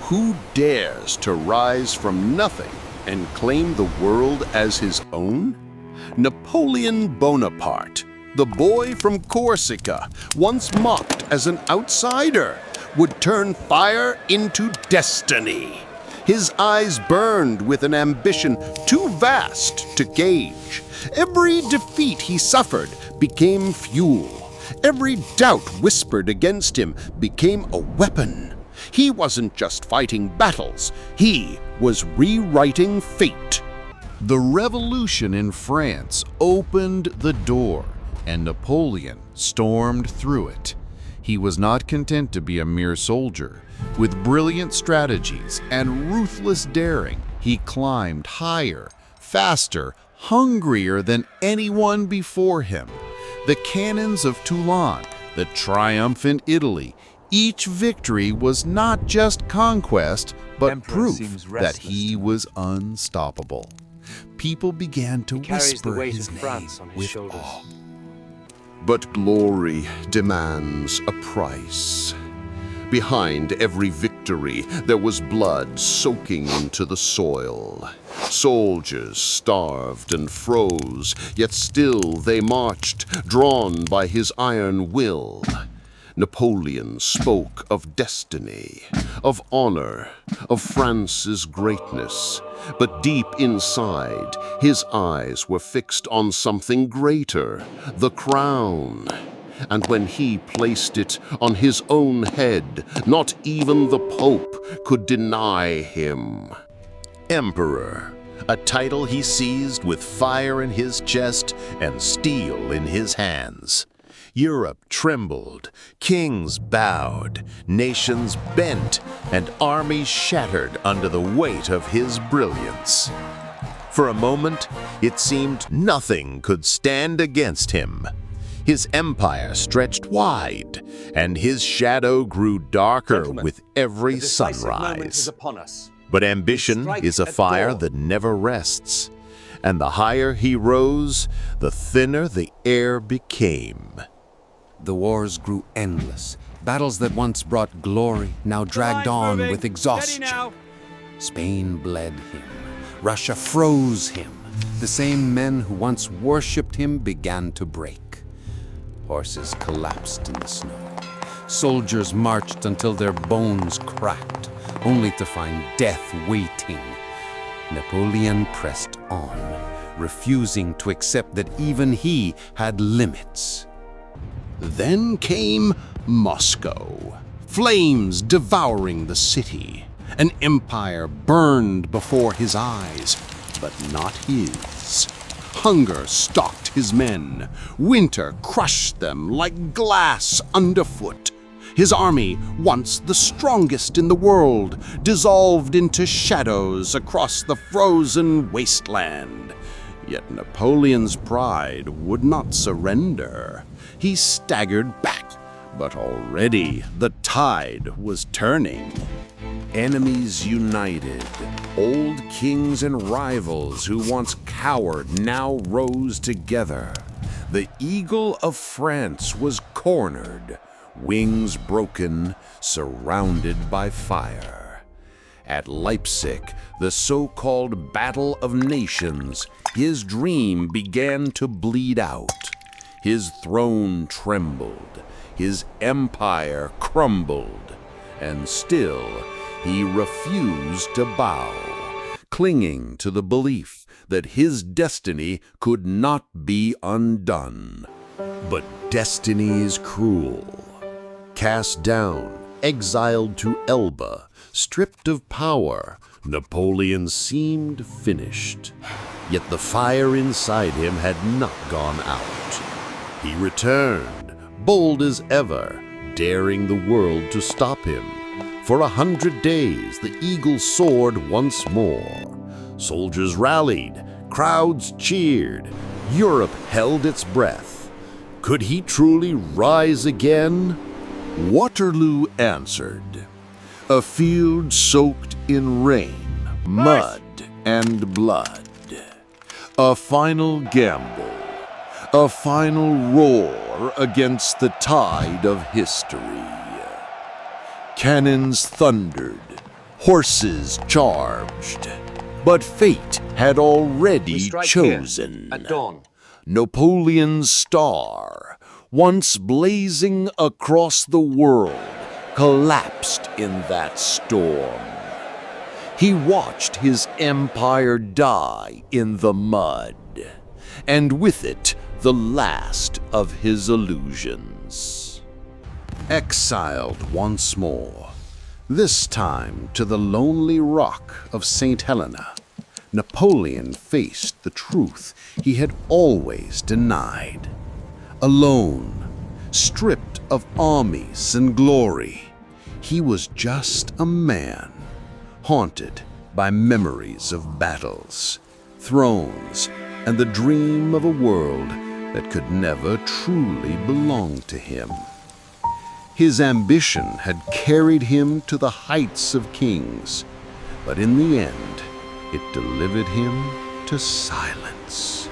Who dares to rise from nothing and claim the world as his own? Napoleon Bonaparte, the boy from Corsica, once mocked as an outsider, would turn fire into destiny. His eyes burned with an ambition too vast to gauge. Every defeat he suffered became fuel. Every doubt whispered against him became a weapon. He wasn't just fighting battles, he was rewriting fate. The revolution in France opened the door, and Napoleon stormed through it. He was not content to be a mere soldier. With brilliant strategies and ruthless daring, he climbed higher, faster, hungrier than anyone before him. The cannons of Toulon, the triumphant Italy, each victory was not just conquest, but proof that he was unstoppable. People began to whisper his name with awe. But glory demands a price. Behind every victory, there was blood soaking into the soil. Soldiers starved and froze, yet still they marched, drawn by his iron will. Napoleon spoke of destiny, of honor, of France's greatness. But deep inside, his eyes were fixed on something greater, the crown. And when he placed it on his own head, not even the Pope could deny him. Emperor, a title he seized with fire in his chest and steel in his hands. Europe trembled, kings bowed, nations bent, and armies shattered under the weight of his brilliance. For a moment, it seemed nothing could stand against him. His empire stretched wide, and his shadow grew darker with every sunrise. But ambition is a fire that never rests, and the higher he rose, the thinner the air became. The wars grew endless. Battles that once brought glory now dragged on with exhaustion. Spain bled him. Russia froze him. The same men who once worshipped him began to break. Horses collapsed in the snow. Soldiers marched until their bones cracked, only to find death waiting. Napoleon pressed on, refusing to accept that even he had limits. Then came Moscow, flames devouring the city. An empire burned before his eyes, but not his. Hunger stalked his men. Winter crushed them like glass underfoot. His army, once the strongest in the world, dissolved into shadows across the frozen wasteland. Yet Napoleon's pride would not surrender. He staggered back, but already the tide was turning. Enemies united, old kings and rivals who once cowered now rose together. The eagle of France was cornered, wings broken, surrounded by fire. At Leipzig, the so-called Battle of Nations, his dream began to bleed out. His throne trembled, his empire crumbled, and still he refused to bow, clinging to the belief that his destiny could not be undone. But destiny is cruel. Cast down, exiled to Elba, stripped of power, Napoleon seemed finished. Yet the fire inside him had not gone out. He returned, bold as ever, daring the world to stop him. For 100 days, the eagle soared once more. Soldiers rallied, crowds cheered, Europe held its breath. Could he truly rise again? Waterloo answered, a field soaked in rain, mud, and blood. A final gamble, a final roar against the tide of history. Cannons thundered, Horses charged. But fate had already chosen. At dawn. Napoleon's star, once blazing across the world, collapsed in that storm. He watched his empire die in the mud, and with it, the last of his illusions. Exiled once more, this time to the lonely rock of Saint Helena, Napoleon faced the truth he had always denied. Alone, stripped of armies and glory, he was just a man, haunted by memories of battles, thrones, and the dream of a world that could never truly belong to him. His ambition had carried him to the heights of kings, but in the end, it delivered him to silence.